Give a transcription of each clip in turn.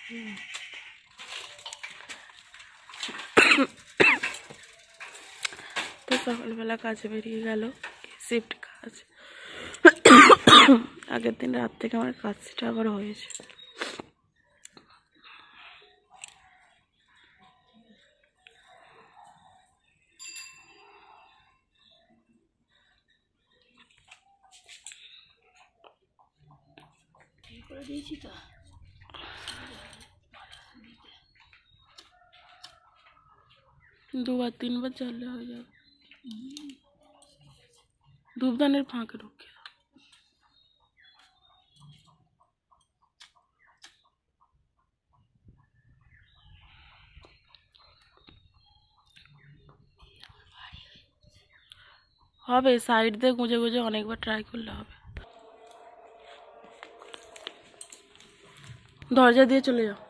তো সকালবেলা কাজে বেরিয়ে গেল, শিফট কাজ। আগের দিন রাত থেকে আমার কাজটা আবার হয়েছে। দুবার তিনবার চাললে হয়ে যাবে। ধূপদানের ফাঁকে ঢুকে হবে, সাইড দিয়ে গুঁজে গুঁজে অনেকবার ট্রাই করলে হবে। দরজা দিয়ে চলে যাও।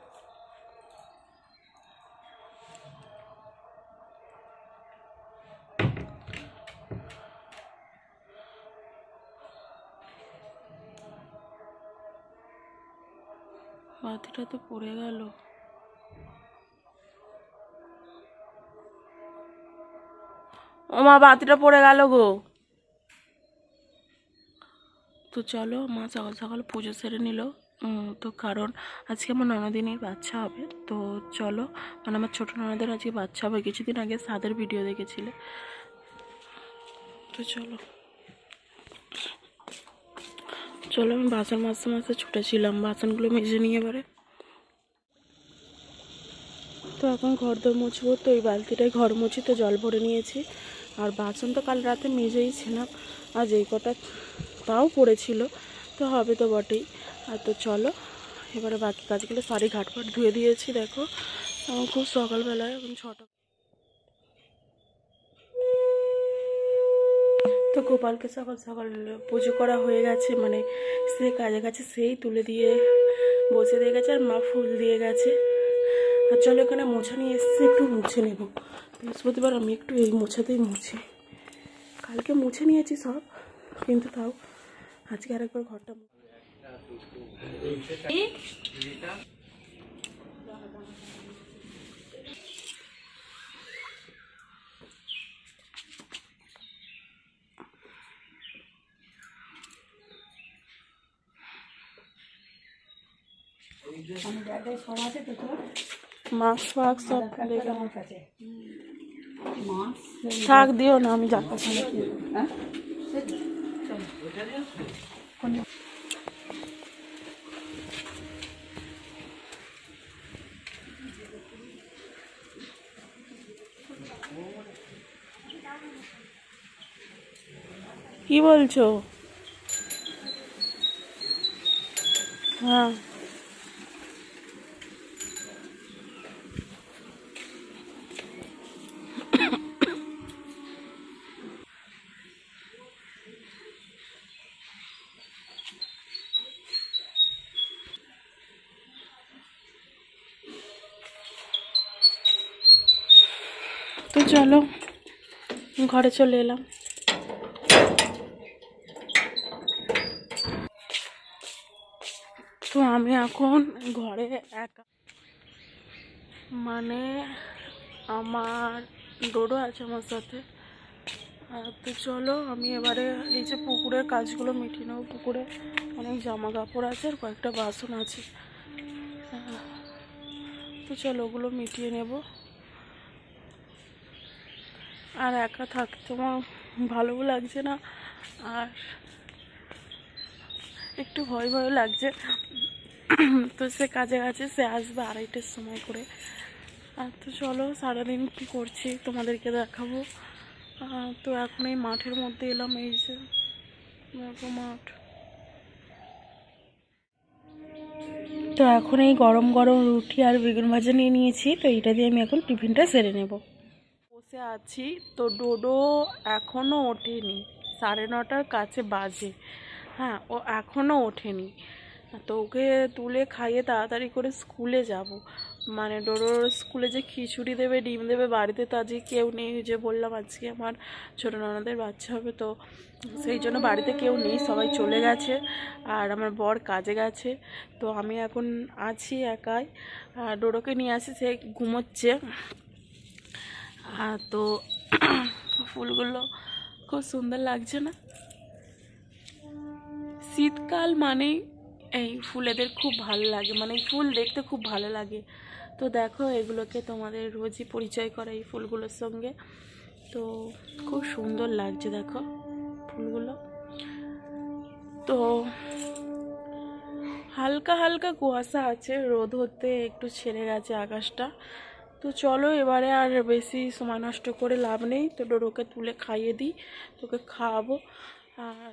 বাতিটা তো পড়ে গেল। ও মা, বাতিটা পড়ে গেল গো। তো চলো, মা সকাল সকাল পুজো সেরে নিল। তো কারণ আজকে আমার ননদিনীর বাচ্চা হবে। তো চলো, মানে আমার ছোটো ননদের আজকে বাচ্চা হবে। কিছুদিন আগে সাদের ভিডিও দেখেছিলে। তো চলো চলো, আমি বাসন মাজতে মাজতে ছুটেছিলাম, বাসনগুলো মেজে নিয়ে এবারে। তো এখন ঘর দর মুছবো। তো এই বালতিটায় ঘর মুছি, তো জল ভরে নিয়েছি। আর বাসন তো কাল রাতে মেজেই ছিলাম, আজ এই কটা তাও পড়েছিল, তো হবে তো বটেই। আর তো চলো এবারে বাকি কাজগুলো, শাড়ি ঘাটপাট ধুয়ে দিয়েছি। দেখো আমার খুব সকালবেলায়, এখন 6টা। তো গোপালকে সকাল সকাল পুজো করা হয়ে গেছে, মানে সে কাজে কাছে সেই তুলে দিয়ে বসে দিয়ে গেছে, আর মা ফুল দিয়ে গেছে। আর চলো, এখানে মোছা নিয়ে এসেছি, একটু মুছে নেব। বৃহস্পতিবার আমি একটু এই মোছাতেই মুছি। কালকে মুছে নিয়েছি সব, কিন্তু তাও আজকে আরেকবার ঘরটা মাছ ফাঁক সব শাক দিও না, আমি যাচ্ছি। কি বলছো? হ্যাঁ, তো চলো ঘরে চলে এলাম। তো আমি এখন ঘরে একা, মানে আমার ডোডো আছে আমার সাথে। তো চলো আমি এবারে এই যে পুকুরের কাজগুলো মিটিয়ে নেবো। পুকুরে অনেক জামা কাপড় আছে আর কয়েকটা বাসন আছে। তো চলো ওগুলো মিটিয়ে নেব। আর একা থাকতে আমার ভালোও লাগছে না, আর একটু ভয় ভয় লাগছে। তো সে কাজে কাছে সে আসবে 2:30টার সময় করে। আর তো চলো সারাদিন কী করছি তোমাদেরকে দেখাবো। তো এখন এই মাঠের মধ্যে এলাম, এই যে মাঠ। তো এখন এই গরম গরম রুটি আর বেগুন ভাজা নিয়ে নিয়েছি। তো এইটা দিয়ে আমি এখন টিফিনটা সেরে নেব। বসে আছি, তো ডোডো এখনও ওঠেনি, 9:30টার কাছে বাজে। হ্যাঁ, ও এখনও ওঠেনি। তো ওকে তুলে খাইয়ে তাড়াতাড়ি করে স্কুলে যাব। মানে ডোডোর স্কুলে যে খিচুড়ি দেবে, ডিম দেবে, বাড়িতে তো আজকে কেউ নেই। যে বললাম আজকে আমার ছোটো ননদের বাচ্চা হবে, তো সেই জন্য বাড়িতে কেউ নেই, সবাই চলে গেছে। আর আমার বর কাজে গেছে, তো আমি এখন আছি একাই। আর ডোডোকে নিয়ে আসি, সে ঘুমোচ্ছে। তো ফুলগুলো খুব সুন্দর লাগছে না? শীতকাল মানেই এই ফুলেদের খুব ভালো লাগে, মানে ফুল দেখতে খুব ভালো লাগে। তো দেখো এগুলোকে তোমাদের রোজই পরিচয় করা এই ফুলগুলোর সঙ্গে। তো খুব সুন্দর লাগছে দেখো ফুলগুলো। তো হালকা হালকা কুয়াশা আছে, রোদ হতে একটু ছেড়ে গেছে আকাশটা। তো চলো এবারে আর বেশি সময় নষ্ট করে লাভ নেই, তো ডোডোকে তুলে খাইয়ে দিই, তোকে খাওয়াবো। আর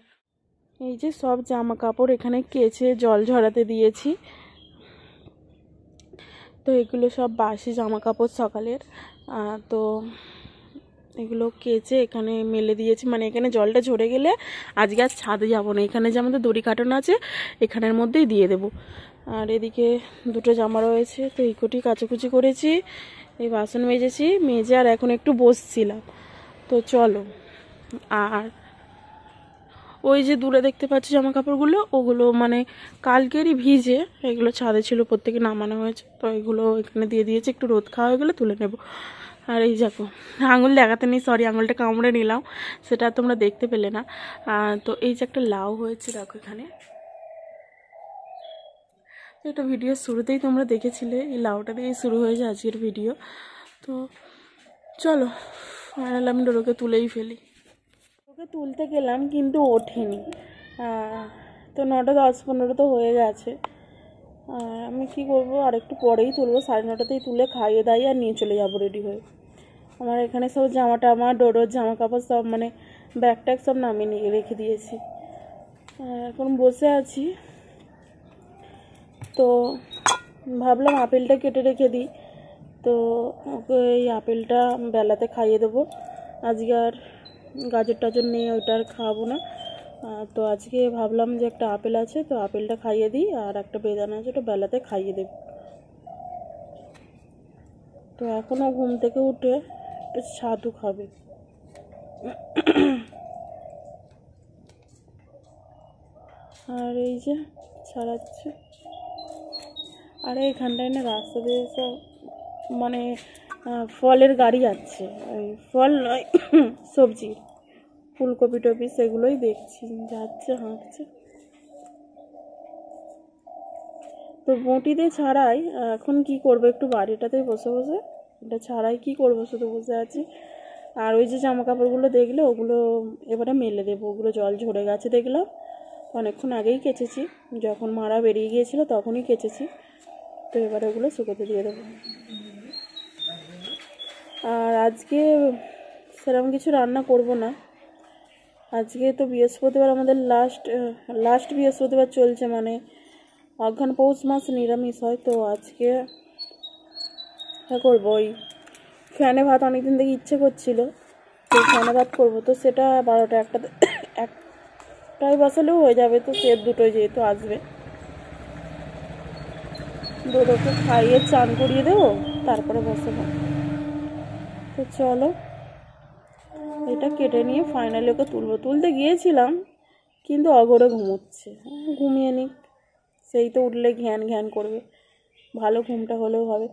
এই যে সব জামা কাপড় এখানে কেচে জল ঝরাতে দিয়েছি। তো এগুলো সব বাসি জামা কাপড় সকালের। তো এগুলো কেচে এখানে মেলে দিয়েছি, মানে এখানে জলটা ঝরে গেলে আজকে আর ছাদে যাবো না, এখানে যে আমাদের দড়ি কাটানো আছে এখানের মধ্যেই দিয়ে দেবো। আর এদিকে দুটো জামা রয়েছে, তো এই কোটি কাচাকুচি করেছি, এই বাসন মেজেছি, মেজে আর এখন একটু বসছিলাম। তো চলো, আর ওই যে দূরে দেখতে পাচ্ছি জামা কাপড়গুলো, ওগুলো মানে কালকেরই ভিজে, এগুলো ছাদে ছিল, প্রত্যেকে নামানো হয়েছে। তো এগুলো এখানে দিয়ে দিয়েছি, একটু রোদ খাওয়া হয়ে গেলে তুলে নেব। আর এই দেখো আঙুল দেখাতে নেই, সরি, আঙুলটা কামড়ে নিলাম, সেটা তোমরা দেখতে পেলে না। তো এই যে একটা লাউ হয়েছে দেখো এখানে, তো এটা ভিডিওর শুরুতেই তোমরা দেখেছিলে, এই লাউটা দিয়েই শুরু হয়েছে আজকের ভিডিও। তো চলো ফাইনাল আমি ডোডোকে তুলেই ফেলি। ওকে তুলতে গেলাম কিন্তু ওঠেনি। তো 9টা 10-15 তো হয়ে গেছে। আমি কি করবো, আর একটু পরেই তুলবো, 9:30তেই তুলে খাইয়ে দাইয়ে আর নিয়ে চলে যাবো রেডি হয়ে। আমার এখানে সব জামাটা, আমার ডোডোর জামা কাপড় সব মানে ব্যাগ ট্যাগ সব নামিয়ে নিয়ে রেখে দিয়েছি। এখন বসে আছি, তো ভাবলাম আপেলটা কেটে রেখে দিই। তো ওকে এই আপেলটা বেলাতে খাইয়ে দেবো। আজকে আর গাজর টাজর নেই, ওইটা আর খাওয়াবো না। তো আজকে ভাবলাম যে একটা আপেল আছে, তো আপেলটা খাইয়ে দিই, আর একটা বেদানা আছে, ওটা বেলাতে খাইয়ে দেব। তো এখনও ঘুম থেকে উঠে একটু ছাতু খাবে। আর এই যে ছাড়াচ্ছে, আর এইখানটায় না রাস্তা দিয়ে সব মানে ফলের গাড়ি যাচ্ছে, ওই ফল নয় সবজি, ফুলকপি টপি সেগুলোই দেখছি, যাচ্ছে হাঁটছে। তো বঁটিতে ছাড়াই এখন কি করবো, একটু বাড়িটাতেই বসে বসে, এটা ছাড়াই কি করবো, শুধু বসে আছি। আর ওই যে জামা কাপড়গুলো দেখলে ওগুলো এবারে মেলে দেবো, ওগুলো জল ঝরে গেছে দেখলাম, অনেকক্ষণ আগেই কেচেছি, যখন মারা বেরিয়ে গিয়েছিল তখনই কেচেছি। তো এবারে ওগুলো শুকোতে দিয়ে দেবো। আর আজকে সেরকম কিছু রান্না করব না, আজকে তো বৃহস্পতিবার, আমাদের লাস্ট বৃহস্পতিবার চলছে, মানে অঘ্রাণ পৌষ মাস নিরামিষ হয়। তো আজকে করবো ওই ফ্যানে ভাত, অনেকদিন থেকে ইচ্ছে করছিল, তো ফ্যানে ভাত করবো। তো সেটা 12টা 1টায় বসালেও হয়ে যাবে, তো সে 2টোয় যেহেতু আসবে, দুটোকে খাইয়ে চান করিয়ে দেবো, তারপরে বসাবো। তো চলো এটা কেটে নিয়ে ফাইনালি ওকে তুলতে গিয়েছিলাম, কিন্তু অগরে ঘুমোচ্ছে, ঘুমিয়ে নিক, সেই তো উঠলে ঘ্যান ঘ্যান করবে, ভালো ঘুমটা হলেও হবে।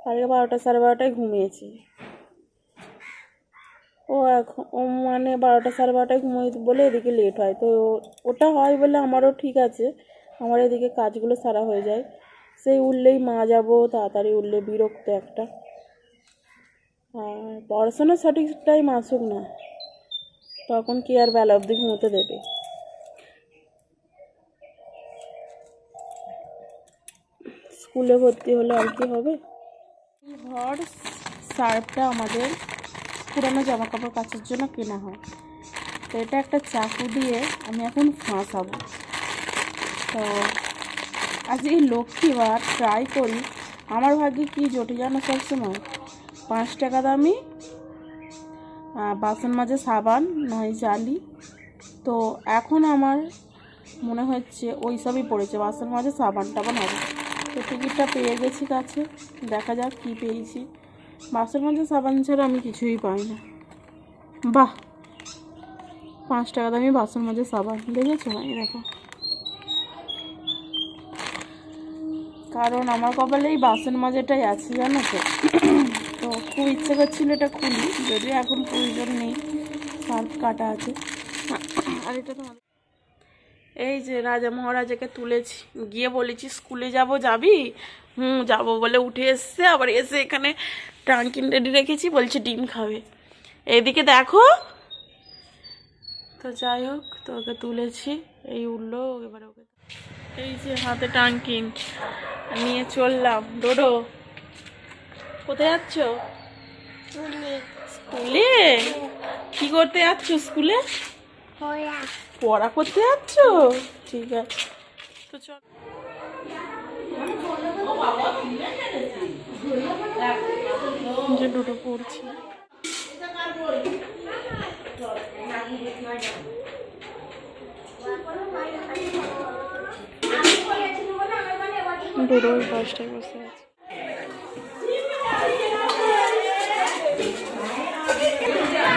কালকে 12টা 12:30টায় ঘুমিয়েছি, ও মানে 12টা 12:30টায় ঘুমিয়ে বলে এদিকে লেট হয়। তো ওটা হয় বলে আমারও ঠিক আছে, আমার এদিকে কাজগুলো সারা হয়ে যায়। সেই উঠলেই মা যাবো, তাড়াতাড়ি উঠলে বিরক্ত একটা। আর পড়াশোনা সঠিক টাইম আসুক না, তখন কি আর বেলা অবধি ঘুমোতে দেবে। স্কুলে ভর্তি হলে আর কি হবে। ঘর সার্ফটা আমাদের পুরানো জামা কাপড় কাচার জন্য কেনা হয়, তো এটা একটা চাকু দিয়ে আমি এখন ফাঁসাবো। তো আজকে লক্ষ্মীবার ট্রাই করি, আমার ভাগ্যে কি জোটে জানো সবসময়, 5 টাকা দামি বাসন মাজা সাবান নয় জালি। তো এখন আমার মনে হচ্ছে ওই সবই পড়েছে, বাসন মাজা সাবান টাবান হবে। তো টিকিট একটা পেয়ে গেছি কাছে, দেখা যাক কি পেয়েছি। বাসন মাজা সাবান ছাড়া আমি কিছুই পাই না। বাহ, 5 টাকা দামি বাসন মাজা সাবান, দেখেছো? এই দেখো, কারণ আমার কপালে এই বাসন মাজাটাই আছে, জানো তো। তো খুব ইচ্ছে করছিল এটা খুলি, যদিও এখন প্রয়োজন নেই, সার্ফ কাটা আছে। আর এটা তো এই যে রাজা মহারাজাকে তুলেছি, গিয়ে বলেছি স্কুলে যাবি? যাবো বলে উঠে এসছে, আবার এসে এখানে ট্রাঙ্কিন রেডি রেখেছি, বলছে ডিম খাবে। এইদিকে দেখো। তো যাই হোক, তো ওকে তুলেছি, এই উঠলো, এবারে ওকে এই যে হাতে টাঙ্কিন নিয়ে চললাম। ডোডো, কোথায় যাচ্ছ? স্কুলে। কি করতে যাচ্ছ স্কুলে? পড়া করতে যাচ্ছ? ঠিক আছে, তো চল। যে ডোডো পড়ছি। ডোডো ওই পাশটায় বসে আছে।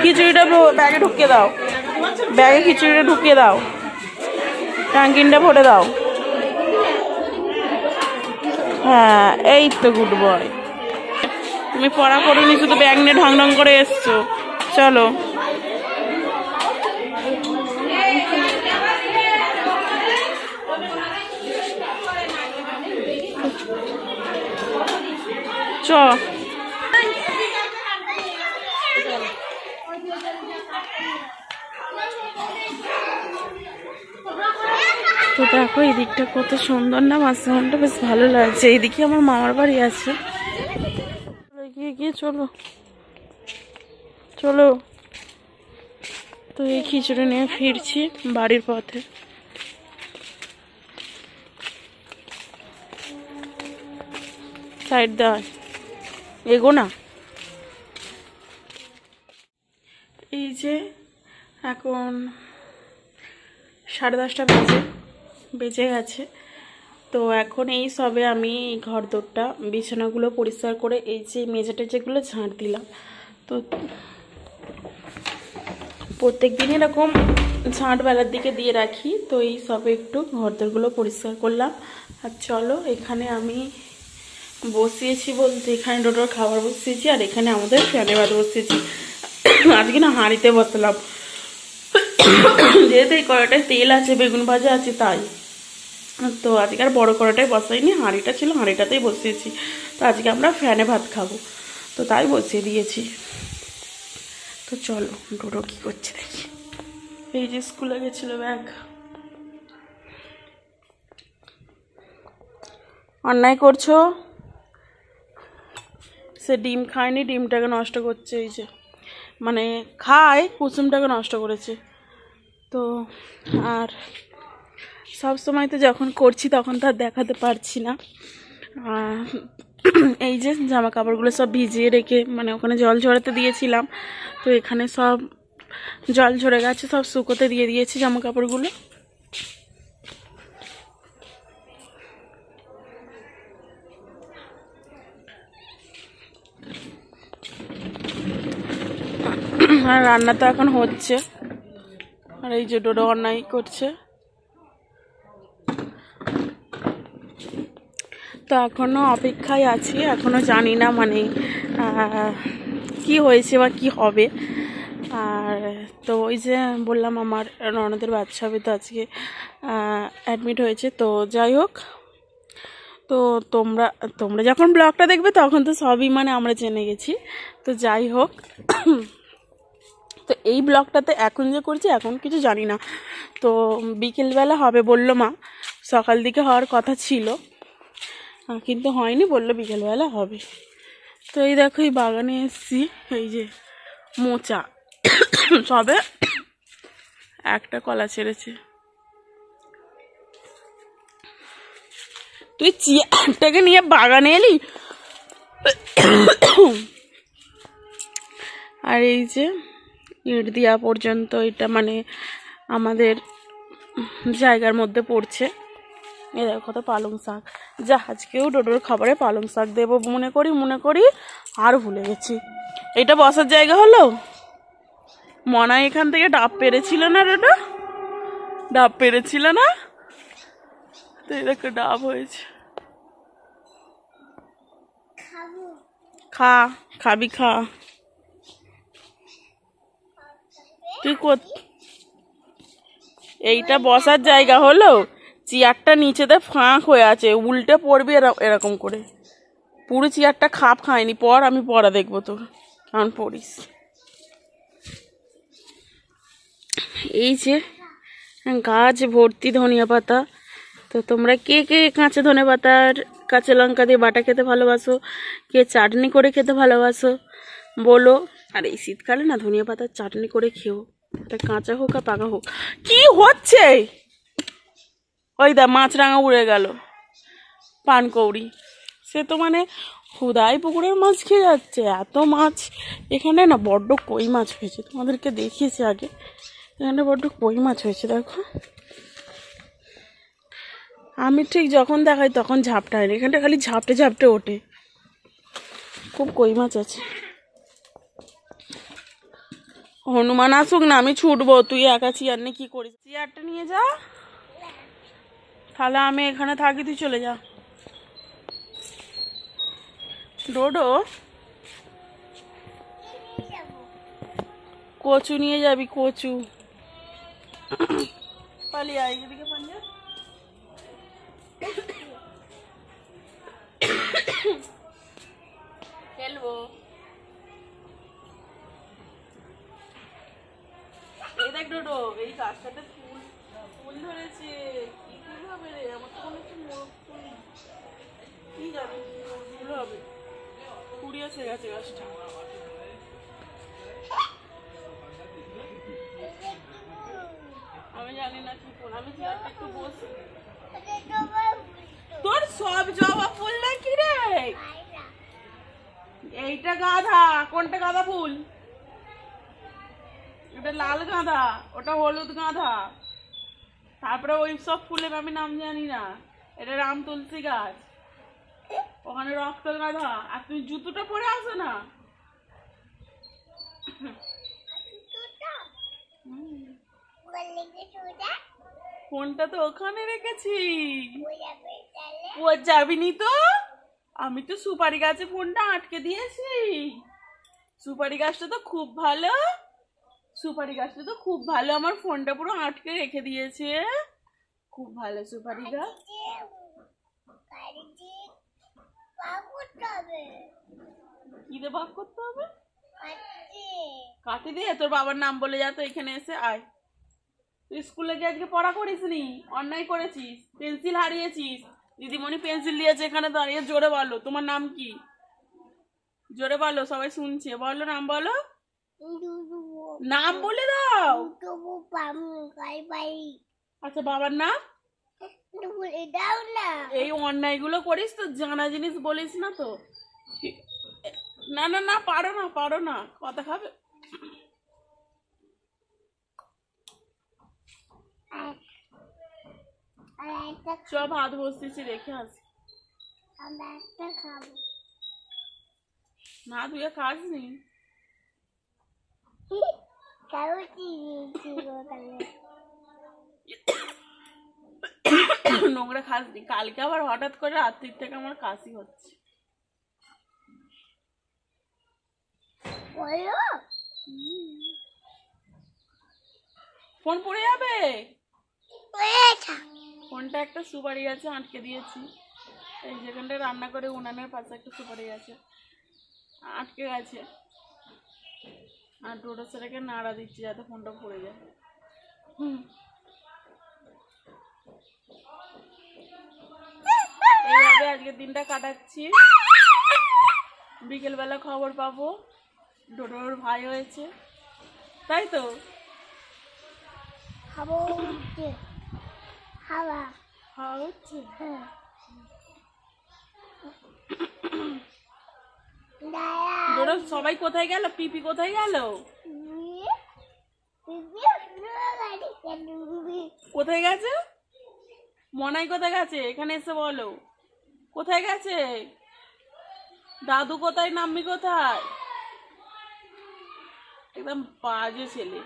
খিচুড়িটা ব্যাগে ঢুকিয়ে দাও, ব্যাগে খিচুড়িটা ঢুকিয়ে দাও, ট্যাঙ্কিনটা ভরে দাও। হ্যাঁ, এই তো গুড বয়। তুমি পড়া করোনি, শুধু ব্যাগ নিয়ে ঢং ঢং করে এসছো। চলো, চ। তো দেখো এই দিকটা কত সুন্দর না, মাঝখানটা বেশ ভালো লাগছে। এইদিকে আমার মামার বাড়ি আছে। গিয়ে চলো চলো। তো এই খিচুড়ি নিয়ে ফিরছি বাড়ির পথে। সাইড দেওয়া, এগো না। এই যে এখন 10:30 বেজে গেছে। তো এখন এই সবে আমি ঘর দোরটা বিছানাগুলো পরিষ্কার করে এই যে মেঝে টেজেগুলো ঝাঁট দিলাম। তো প্রত্যেক দিন এরকম ঝাঁট বেলার দিকে দিয়ে রাখি। তো এই সবে একটু ঘর দোরগুলো পরিষ্কার করলাম। আর চলো, এখানে আমি বসিয়েছি বলতে এখানে ডোডোর খাবার বসিয়েছি, আর এখানে আমাদের ফ্যানে ভাত বসিয়েছি। আজকে না হাঁড়িতে বসালাম, যেহেতু এই কড়াইটায় তেল আছে, বেগুন ভাজা আছে, তাই। তো আজকে আর বড় কড়াইটায় বসাইনি, হাঁড়িটা ছিল, হাঁড়িটাতেই বসিয়েছি। তো আজকে আমরা ফ্যানে ভাত খাবো, তো তাই বসিয়ে দিয়েছি। তো চলো ডোডো কি করছে দেখি। এই যে স্কুলে গেছিল ব্যাগ। অন্যায় করছো, সে ডিম খায়নি, ডিমটাকে নষ্ট করছে। এই যে মানে খায়, কুসুমটাকে নষ্ট করেছে। তো আর সব সময় তো যখন করছি তখন তো আর দেখাতে পারছি না। এই যে জামা কাপড়গুলো সব ভিজিয়ে রেখে, মানে ওখানে জল ঝরাতে দিয়েছিলাম, তো এখানে সব জল ঝরে গেছে, সব শুকোতে দিয়ে দিয়েছি জামা কাপড়গুলো। আর রান্না তো এখন হচ্ছে। আর এই যে ডোডো অন্যায় করছে। তো এখনো অপেক্ষায় আছি, এখনো জানি না মানে কি হয়েছে বা কি হবে। আর তো ওই যে বললাম আমার ননদের বাচ্চা হবে, তো আজকে অ্যাডমিট হয়েছে। তো যাই হোক, তো তোমরা যখন ব্লগটা দেখবে তখন তো সবই মানে আমরা জেনে গেছি। তো যাই হোক, তো এই ব্লগটাতে এখন যে করছি এখন কিছু জানি না। তো বিকেলবেলা হবে বললো মা, সকাল দিকে হওয়ার কথা ছিল কিন্তু হয়নি, বললো বিকেলবেলা হবে। তো এই দেখো এই বাগানে এসছি, এই যে মোচা সবে একটা কলা ছেড়েছে। তুই চেয়ারটাকে নিয়ে বাগানে এলি। আর এই যে ইট দিয়া পর্যন্ত এটা মানে আমাদের জায়গার মধ্যে পড়ছে। এই দেখো কত পালং শাক। যা আজকেও ডোডোর খাবারে পালং শাক দেবো মনে করি আর ভুলে গেছি। এটা বসার জায়গা হলো। মনা এখান থেকে ডাব পেরেছিল না ডোডো, ডাব পেরেছিল না, তো এরকম ডাব হয়েছে। খা, খাবি খা। তুই এইটা বসার জায়গা হলো, চেয়ারটা নিচেতে ফাঁক হয়ে আছে, উল্টে পড়বি এরকম করে। পুরো চেয়ারটা খাপ খায়নি। পর আমি পড়া দেখবো তোর, কারণ পড়িস। এই যে গাছ ভর্তি ধনিয়া পাতা। তো তোমরা কে কে কাঁচা ধনে পাতার কাঁচা লঙ্কা দিয়ে বাটা খেতে ভালোবাসো, কে চাটনি করে খেতে ভালোবাসো বলো। আর এই শীতকালে না ধনিয়া পাতার চাটনি করে খেও, এটা কাঁচা হোক আর পাকা হোক। কি হচ্ছে? ওই দা মাছরাঙা উড়ে গেল, পানকৌড়ি। সে তো মানে হুদাই পুকুরের মাছ খেয়ে যাচ্ছে। এত মাছ এখানে না, বড্ড কই মাছ হয়েছে, তোমাদেরকে দেখিয়েছি আগে। এখানে বড্ড কই মাছ হয়েছে দেখো। আমি ঠিক যখন দেখাই তখন ঝাপটা হয় না, এখানটা খালি ঝাপটে ঝাপটে ওঠে। খুব কই মাছ আছে। হনুমান আসুক না, আমি ছুটবো, তুই একা চেয়ার নিয়ে কি করিস? চেয়ারটা নিয়ে যা, তাহলে আমি এখানে থাকি, তুই চলে যা। ডোডো কচু নিয়ে যাবি, কচু। পালিয়ে আয় এদিকে, পাঞ্জা। খেলবো। এই দেখ ডোডো, এই গাছটাতে ফুল ফুল ধরেছে। কি ফুল হবে রে? আমার তো মনে হচ্ছে মোরগ ফুল, কি জানি ফুল হবে। কুড়িয়েছে গেছে গাছটা। আমি জানি না কি ফুল। আমি চেয়ারটা একটু বসি। তোর সব জবা ফুল নাকি রে? এইটা গাঁদা। কোনটা গাঁদা ফুল? এটা লাল গাঁদা, ওটা হলুদ গাঁদা। তারপরে ওই সব ফুলের আমি নাম জানি না। এটা রাম তুলসী গাছ, ওখানে রক্ত গাঁদা। আর তুমি জুতোটা পরে আসো না। ফোনটা তো ওখানে রেখেছি। ও যাবিনি তো? আমি তো সুপারি গাছে ফোনটা আটকে দিয়েছি। সুপারি গাছটা তো খুব ভালো, সুপারি গাছটা তো খুব ভালো। আমার ফোনটা পুরো আটকে রেখে দিয়েছে। খুব ভালো সুপারি গাছ। কি দিয়ে ভাগ করতে হবে? কাটি দিয়ে। তোর বাবার নাম বলে যা তো, এখানে এসে আয়। তুই স্কুলে গিয়ে আজকে পড়া করিসনি, অন্যায় করেছিস, পেন্সিল হারিয়েছিস। দিদিমণি পেন্সিল দিয়েছে, এখানে দাঁড়িয়ে। জোরে বলো, তোমার নাম কি? জোরে বলো, সবাই শুনছে। বলো নাম, বলো নাম, বলে দাও। আচ্ছা, বাবার নাম? এই অন্যায়গুলো করিস তো, জানা জিনিস বলিস না তো। না না না, পারো না, পারো না। কথা খাবে? সব হাত বসতেছি, রেখে আসি। না তুই খাসনি। নোংরা খাসনি। কালকে আবার হঠাৎ করে রাত্রির থেকে আমার কাশি হচ্ছে। ফোন পড়ে যাবে। ফোনটা একটা সুপারি গাছে আটকে দিয়েছি। এই যেখানটা রান্না করে উনানের পাশে একটা সুপারি গাছে আটকে গেছে। আর ডোডো সেটাকে নাড়া দিচ্ছি যাতে ফোনটা পড়ে যায়। এইভাবে আজকের দিনটা কাটাচ্ছি। বিকেলবেলা খবর পাবো ডোডোর ভাই হয়েছে, তাই তো? হাওয়া হচ্ছে। ডোডো সবাই কোথায় গেল? পিপি কোথায় গেল? কোথায় গেছে? মনাই কোথায় গেছে? এখানে এসে বলো কোথায় গেছে। দাদু কোথায়, নাম্মি কোথায়? একদম বাজে ছেলে।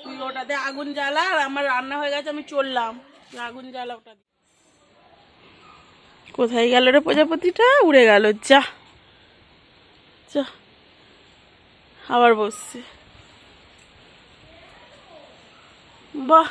তুই ওটাতে আগুন জ্বালা, আর আমার রান্না হয়ে গেছে, আমি চললাম। আগুন জ্বালা ওটা। কোথায় গেল রে প্রজাপতিটা? উড়ে গেল। যা যা, আবার বসছে। বাহ,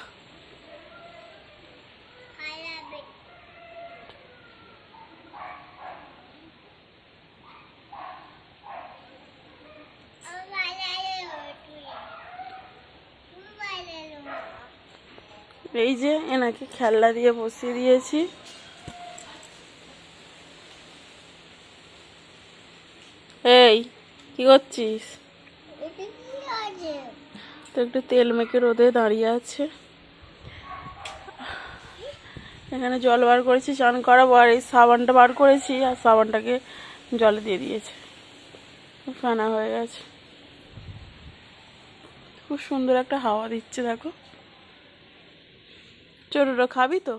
এই যে এনাকে খেলনা দিয়ে বসিয়ে দিয়েছি। এই কি করছিস? তো একটু তেল মেখে রোদে দাঁড়িয়ে আছে। এখানে জল বার করেছি, চান করাবো, আর এই সাবানটা বার করেছি, আর সাবানটাকে জলে দিয়ে দিয়েছে, ফেনা হয়ে গেছে। খুব সুন্দর একটা হাওয়া দিচ্ছে দেখো। ডোডো খাবি তো?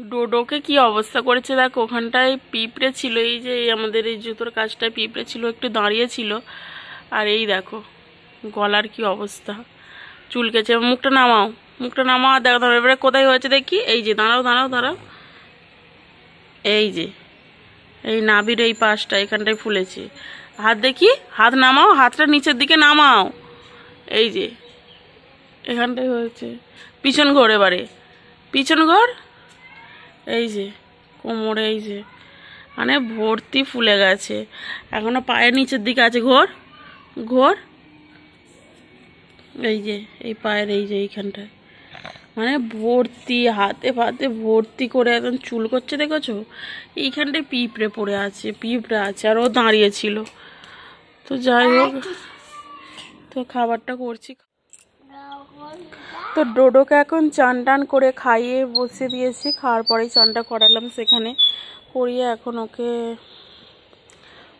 ডোডোকে কি অবস্থা করেছে দেখো। ওখানটায় পিঁপড়ে ছিল, এই যে আমাদের এই জুতোর কাজটায় পিঁপড়ে ছিল, একটু দাঁড়িয়ে ছিল, আর এই দেখো গলার কি অবস্থা, চুলকেছে। মুখটা নামাও, মুখটা নামাও, দেখো দাঁড়াও, এবারে কোথায় হয়েছে দেখি। এই যে দাঁড়াও দাঁড়াও দাঁড়াও, এই যে এই নাভির এই পাশটা এখানটায় ফুলেছে। হাত দেখি, হাত নামাও, হাতটা নিচের দিকে নামাও। এই যে এখানটায় হয়েছে। পিছন ঘোর, এবারে পিছন ঘোর। এই যে কোমরে, এই যে মানে ভর্তি ফুলে গেছে, এখনো পায়ের নিচের দিকে আছে। ঘোর ঘোর, এই যে এই পায়ের, এই যে এইখানটায় মানে ভর্তি, হাতে ফাতে ভর্তি করে একদম চুল করছে, দেখেছো? এইখানটায় পিঁপড়ে পড়ে আছে, পিঁপড়ে আছে, আর ও দাঁড়িয়েছিল। তো যাই হোক, তো খাবারটা করছি। তো ডোডোকে এখন চান টান করে খাইয়ে বসিয়ে দিয়েছি, খাওয়ার পরেই চানটা করালাম, সেখানে করিয়ে এখন ওকে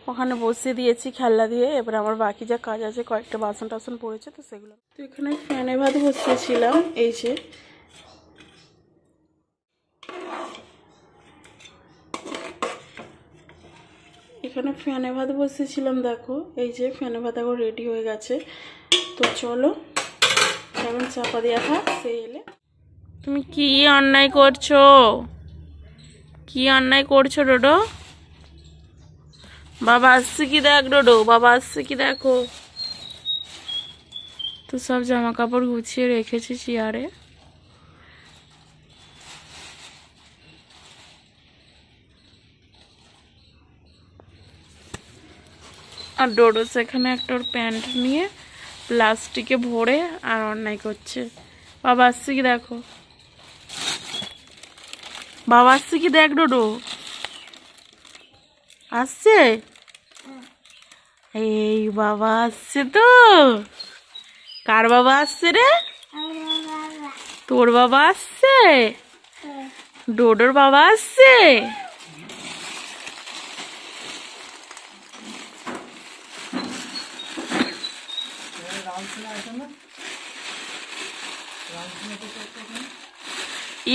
ওখানে বসিয়ে দিয়েছি খেলনা দিয়ে। এবার আমার বাকি যা কাজ আছে, কয়েকটা বাসন টাসন পড়েছে, তো সেগুলো। তো এখানে ফ্যানে ভাত বসিয়েছিলাম, এই যে এখানে ফ্যানে ভাত বসিয়েছিলাম, দেখো এই যে ফ্যানে ভাত এখন রেডি হয়ে গেছে। তো চলো এখন চাপা দেওয়া থাক, সে এলে। তুমি কি অন্যায় করছো? কি অন্যায় করছো ডোডো? বাবা আসছে কি দেখ ডোডো, বাবা আসছে কি দেখো। তো সব জামা কাপড় গুছিয়ে রেখেছি চেয়ারে। আর ডোডো সেখানে একটা ওর প্যান্ট নিয়ে প্লাস্টিকে ভরে আর অন্যায় করছে। বাবা আসছে কি দেখো, বাবা আসছে কি দেখ ডোডো, আসছে। এই বাবা আসছে তো। কার বাবা আসছে রে? তোর বাবা আসছে, ডোডোর বাবা আসছে।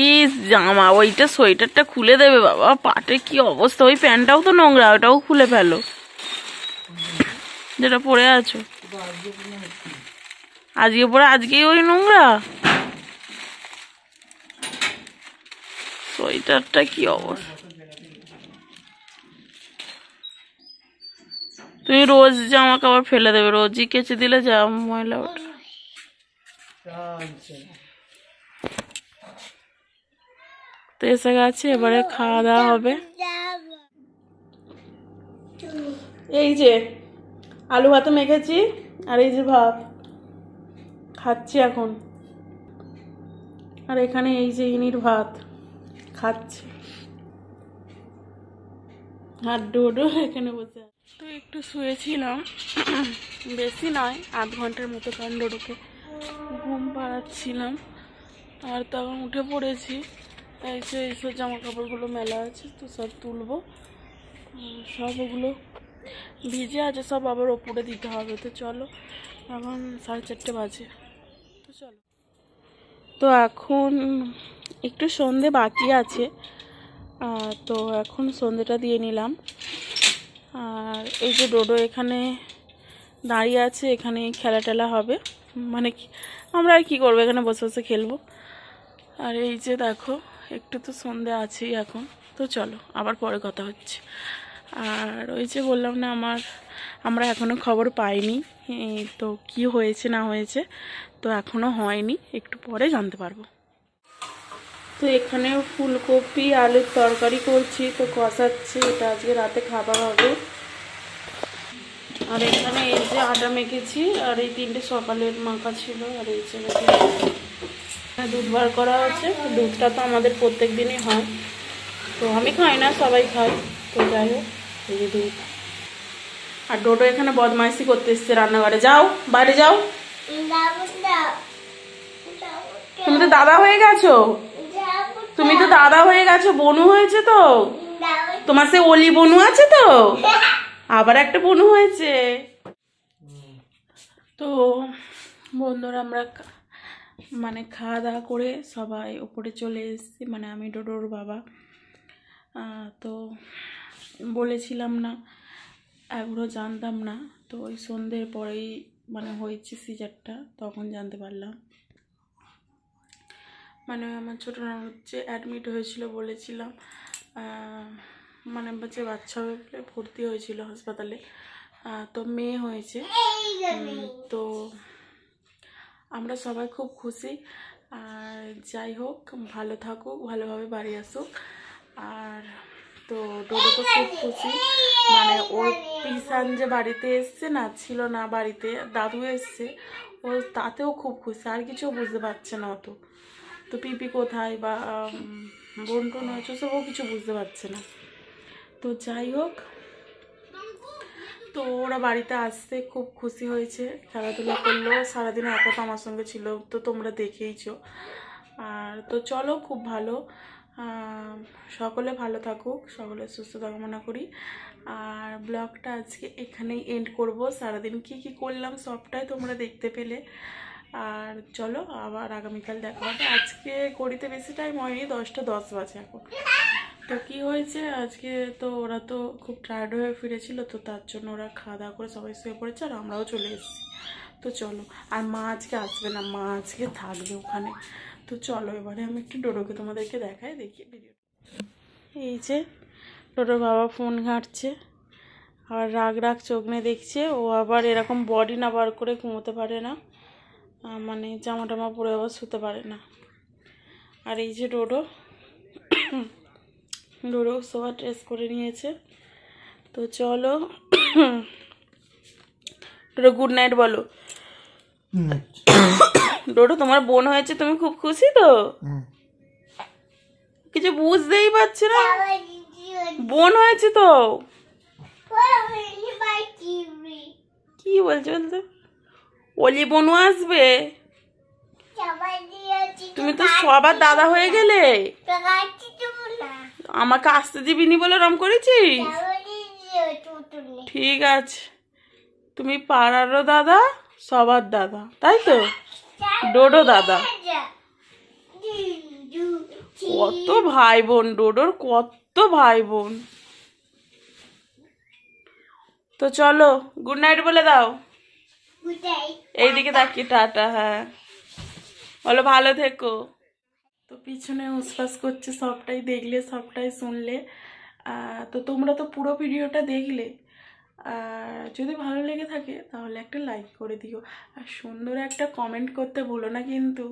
ইস জামা, ওইটা সোয়েটারটা খুলে দেবে বাবা, পাটে কি অবস্থা। ওই প্যান্টটাও তো নোংরা, ওটাও খুলে ফেলো যেটা পরে আছো। আজকে পরে আজকেই ওই নোংরা সোয়েটারটা, কি অবস্থা। তুমি রোজ জামা কাপড় ফেলে দেবে, রোজই কেচে দিলে যা ময়লা ওঠে। তো এসে গেছে, এবারে খাওয়া দাওয়া হবে। এই যে আলু ভাত মেখেছি, আর এই যে ভাত খাচ্ছি এখন। আর এখানে এই যে ইনির ভাত খাচ্ছে, আর ডোডো এখানে বসে আছে। তো একটু শুয়েছিলাম, বেশি নয়, আধ ঘন্টার মতো, কারণ ডোডোকে ঘুম পাড়াচ্ছিলাম। আর তখন উঠে পড়েছি, এইসব জামা কাপড়গুলো মেলা আছে, তো সব তুলবো, সব ওগুলো ভিজে আছে সব, আবার ওপরে দিতে হবে। তো চলো, এখন 4:30 বাজে। তো চলো, তো এখন একটু সন্ধে বাকি আছে, তো এখন সন্ধেটা দিয়ে নিলাম। আর এই যে ডোডো এখানে দাঁড়িয়ে আছে, এখানে খেলা টেলা হবে, মানে কি আমরা আর কী করবো, এখানে বসে বসে খেলবো। আর এই যে দেখো, একটু তো সন্ধে আছেই এখন। তো চলো, আবার পরে কথা হচ্ছে। আর ওই যে বললাম না, আমরা এখনও খবর পাইনি, তো কি হয়েছে না হয়েছে, তো এখনও হয়নি, একটু পরে জানতে পারবো। তো এখানে ফুলকপি আলুর তরকারি করছি, তো কষাচ্ছি, এটা আজকে রাতে খাবার হবে। আর এখানে এই যে আটা মেখেছি, আর এই 3টে সকালের মাখা ছিল, আর এই যে দুধ বার করা হচ্ছে। দুধটা তো আমাদের প্রত্যেক দিনই হয়, তো আমি খাই না, সবাই খায়। তো যাই হোক, এই যে দুধ। আর ডোডো এখানে বদমাইশি করতে এসছে রান্নাঘরে। যাও, বাইরে যাও। তুমি তো দাদা হয়ে গেছো, তুমি তো দাদা হয়ে গেছো, বনু হয়েছে তো তোমার। সে অলি বনু আছে তো, আবার একটা বনু হয়েছে। তো বন্ধুরা, আমরা মানে খাওয়া দাওয়া করে সবাই উপরে চলে এসেছি, মানে আমি ডোডোর বাবা। তো বলেছিলাম না, এগুলো জানতাম না, তো ওই সন্ধ্যের পরেই মানে হয়েছে সিজারটা, তখন জানতে পারলাম। মানে আমার ছোটো না হচ্ছে অ্যাডমিট হয়েছিল, বলেছিলাম মানে যে বাচ্চা হবে বলে ভর্তি হয়েছিল হাসপাতালে, তো মেয়ে হয়েছে। তো আমরা সবাই খুব খুশি। আর যাই হোক, ভালো থাকুক, ভালোভাবে বাড়ি আসুক। আর তো ডোডো তো খুব খুশি, মানে ওর পিসান যে বাড়িতে এসছে না, ছিল না বাড়িতে, দাদু এসছে, ও তাতেও খুব খুশি, আর কিছু বুঝতে পারছে না অত। তো পিপি কোথায় বা বোন টোন হয়েছে, সবও কিছু বুঝতে পারছে না। তো যাই হোক, তো ওরা বাড়িতে আসতে খুব খুশি হয়েছে, খেলাধুলা করলো, সারাদিন একা তো আমার সঙ্গে ছিল, তো তোমরা দেখেইছো। আর তো চলো, খুব ভালো, সকলে ভালো থাকুক, সকলের সুস্থতা কামনা করি। আর ব্লগটা আজকে এখানেই এন্ড করব। সারাদিন কি কি করলাম সবটাই তোমরা দেখতে পেলে। আর চলো, আবার আগামীকাল দেখা হবে। আজকে ঘড়িতে বেশি টাইম হয়নি, 10টা 10 বাজে এখন। তো কি হয়েছে আজকে, তো ওরা তো খুব টায়ার্ড হয়ে ফিরেছিল, তো তার জন্য ওরা খাওয়া দাওয়া করে সবাই শুয়ে পড়েছে, আর আমরাও চলে এসেছি। তো চলো, আর মা আজকে আসবে না, মা আজকে থাকবে ওখানে। তো চলো, এবারে আমি একটু ডোডোকে তোমাদেরকে দেখাই, দেখি ভিডিও। এই যে ডোডোর বাবা ফোন ঘাঁটছে, আর রাগ রাগ চোখ নিয়ে দেখছে। ও আবার এরকম বডি না বার করে ঘুমোতে পারে না, মানে জামা টামা পরে আবার শুতে পারে না। আর এই যে ডোডো, ডোডো সবার ড্রেস করে নিয়েছে। তো চলো, ডোডো গুড নাইট বলো। ডোডো, তোমার বোন হয়েছে, তুমি খুব খুশি তো? কিছু বুঝতেই পারছি না, বোন হয়েছে তো। কি বলছো বলতো, অলি বনু আসবে? তুমি তো সবার দাদা হয়ে গেলে, আমাকে আসতে দিবিনি বলে রম করেছিস? ঠিক আছে, তুমি পাড়ারও দাদা, সবার দাদা, তাই তো? ডোডো দাদা, কত ভাই বোন ডোডোর, কত ভাই বোন। তো চলো, গুড নাইট বলে দাও। এইদিকে তাকিয়ে টাটা, হ্যাঁ বলো, ভালো থেকো। তো পিছনে উসপাস করছে, সবটাই দেখলে, সবটাই শুনলে। তো তোমরা তো পুরো ভিডিওটা দেখলে, আর যদি ভালো লেগে থাকে তাহলে একটা লাইক করে দিও, আর সুন্দর একটা কমেন্ট করতে ভুলো না কিন্তু।